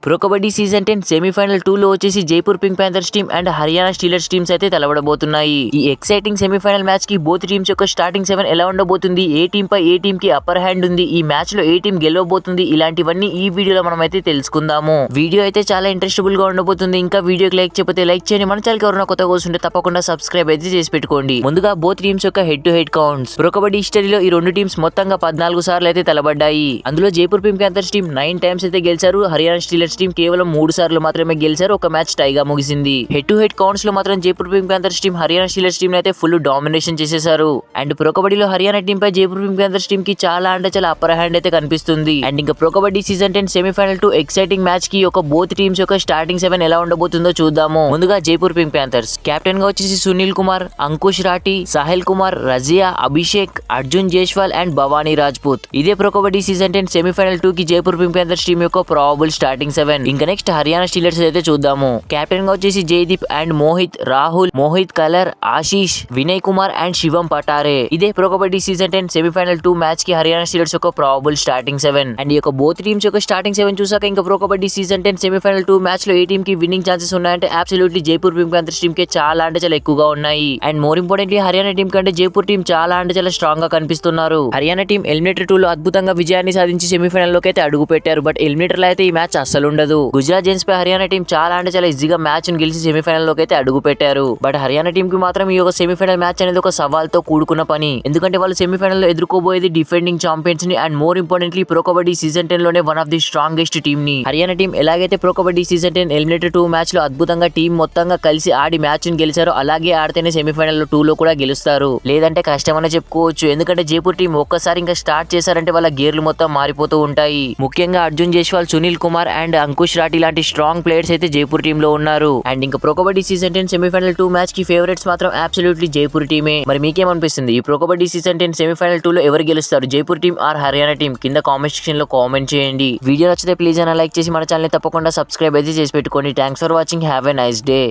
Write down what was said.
Pro Kabaddi season 10 semifinal 2 లో వచ్చేసి Jaipur Pink Panthers team and Haryana Steelers teams అయితే తలబడబోతున్నాయి. ఈ ఎక్సైటింగ్ సెమీఫైనల్ మ్యాచ్ కి బోత్ టీమ్స్ యొక్క స్టార్టింగ్ 7 ఎలా ఉండబోతుంది, ఏ టీం పై ఏ టీం కి అప్పర్ హ్యాండ్ ఉంది, ఈ మ్యాచ్ లో ఏ టీం గెలవబోతుంది, ఇలాంటివన్నీ ఈ వీడియోలో మనం అయితే తెలుసుకుందాము. వీడియో అయితే చాలా ఇంట్రెస్టబుల్ గా ఉండబోతుంది. ఇంకా వీడియోకి లైక్ చేయకపోతే లైక్ చేయండి. మన ఛానల్ కి ఎవరైనా కొత్తగా వస్తుంటే తప్పకుండా సబ్స్క్రైబ్ అయితే చేసి పెట్టుకోండి. ముందుగా బోత్ టీమ్స్ యొక్క head to head counts. Pro kabaddi హిస్టరీలో ఈ రెండు టీమ్స్ మొత్తంగా 14 సార్లు అయితే తలబడ్డాయి. అందులో Jaipur Pink Panthers team 9 times అయితే గెలిచారు. హర్యానా స్టీలర్స్ టీం కేవలం 3 సార్లు మాత్రమే గెలిచారు. ఒక మ్యాచ్ టైగా ముగిసింది. హెడ్ టు హెడ్ కౌంట్స్ లో మాత్రం Jaipur Pink Panthers team Haryana Steelers team అయితే ఫుల్ డామినేషన్ చేసేశారు. అండ్ ప్రో కబడ్డీలో హర్యానా టీం పై జైపూర్ పింక్ ప్యాంథర్స్ టీం కి చాలా అంటే చాలా అప్పర్ హ్యాండ్ అయితే కనిపిస్తుంది. అండ్ ఇంకా pro Kabaddi season 10 semifinal 2 exciting match కి ఒక బోత్ టీమ్స్ యొక్క స్టార్టింగ్ 7 ఎలా ఉండబోతుందో చూద్దాము. ముందుగా జైపూర్ పింక్ ప్యాంథర్స్ కెప్టెన్ గా వచ్చేసి సునీల్ కుమార్, అంకుష్ రాఠీ, సాహిల్ కుమార్, రజియా, అభిషేక్, అర్జున్ జైస్వాల్ అండ్ భవానీ రాజ్పూత్. ఇదే ప్రో కబడ్డీ సీజన్ 10 సెమీఫైనల్ 2 కి జైపూర్ పింక్ ప్యాంథర్స్ టీం యొక్క ప్రాబబుల్ స్టార్టింగ్ 7. ఇంకా నెక్స్ట్ హర్యానా స్టీలర్స్ అయితే చూద్దాము. కెప్టెన్ గా వచ్చేసి జైదీప్ అండ్ మోహిత్, రాహుల్, మోహిత్ కలర్, ఆశీష్, వినయ్ కుమార్ అండ్ శివం పటారే. ఇదే pro Kabaddi season 10 semifinal 2 match కి హర్యానా స్టీలర్స్ యొక్క ప్రాబబుల్ స్టార్టింగ్ 7. అండ్ ఈ యొక్క బోత్ టీమ్స్ యొక్క స్టార్టింగ్ 7 చూసాక ఇంకా pro Kabaddi season 10 semifinal 2 match లో ఏ టీం కి విన్నింగ్ ఛాన్సెస్ ఉన్నాయంటే absolutely Jaipur Pink Panthers team కి చాలా అంటే చాలా ఎక్కువగా ఉన్నాయి. And more importantly Haryana team కంటే జైపూర్ టీం చాలా అంటే చాలా స్ట్రాంగ్ గా కనిపిస్తున్నారు. హర్యానా టీం ఎలిమినేటర్ 2 లో అద్భుతంగా విజయాన్ని సాధించి సెమీఫైనల్ లోకి అయితే అడుగు పెట్టారు. బట్ ఎలిమినేటర్ లో అయితే ఈ మ్యాచ్ అస్సలు ఉండదు. గుజరాత్ జెయింట్స్ పై హర్యానా టీం చాలా అంటే చాలా ఈజీగా మ్యాచ్ ని గెలిచి సెమీఫైనల్ లోకి అయితే అడుగు పెట్టారు. బట్ హర్యానా టీం కి మాత్రం ఈ యొక్క సెమీఫైనల్ మ్యాచ్ అనేది ఒక సవాల్తో కూడుకున్న పని. ఎందుకంటే వాళ్ళు సెమీఫైనల్ లో ఎదుర్కోబోయేది డిఫెండింగ్ ఛాంపియన్స్ ని and more importantly pro Kabaddi season 10 లోనే one of the strongest team ని. హర్యానా టీం ఎలాగైతే pro Kabaddi season 10 eliminator 2 match లో అద్భుతంగా టీం మొత్తంగా కలిసి ఆడి మ్యాచ్ ని గెలిచారు, అలాగే ఆడితేనే సెమీఫైనల్ లో 2 లో కూడా గెలుస్తారు. లేదంటే కష్టమని చెప్పుకోవచ్చు. ఎందుకంటే జైపూర్ టీం ఒక్కసారి ఇంకా స్టార్ట్ చేశారంటే వాళ్ళ గేర్లు మొత్తం మారిపోతూ ఉంటాయి. ముఖ్యంగా అర్జున్ జైస్వాల్, సునీల్ కుమార్ అండ్ అంకుష్ రాఠీ లాంటి స్ట్రాంగ్ ప్లేయర్స్ అయితే జైపూర్ టీమ్ లో ఉన్నారు. అండ్ ఇంకా pro Kabaddi season 10 semifinal 2 match కి ఫేవరెట్స్ మాత్రం అబ్సల్యూట్లీ జైపూర్ టీమే. మరి మీకేమనిపిస్తుంది? ఈ ప్రో కబడ్డీ సీజన్ 10 సెమీఫైనల్ 2 లో ఎవరు గెలుస్తారు, Jaipur team or Haryana team? కింద కామెంట్ సెక్షన్ లో కామెంట్ చేయండి. వీడియో నచ్చితే ప్లీజ్ అన్న లైక్ చేసి మన ఛానల్ ని తప్పకుండా సబ్స్క్రైబ్ అయితే చేసి పెట్టుకోండి. Thanks for watching. Have a nice day.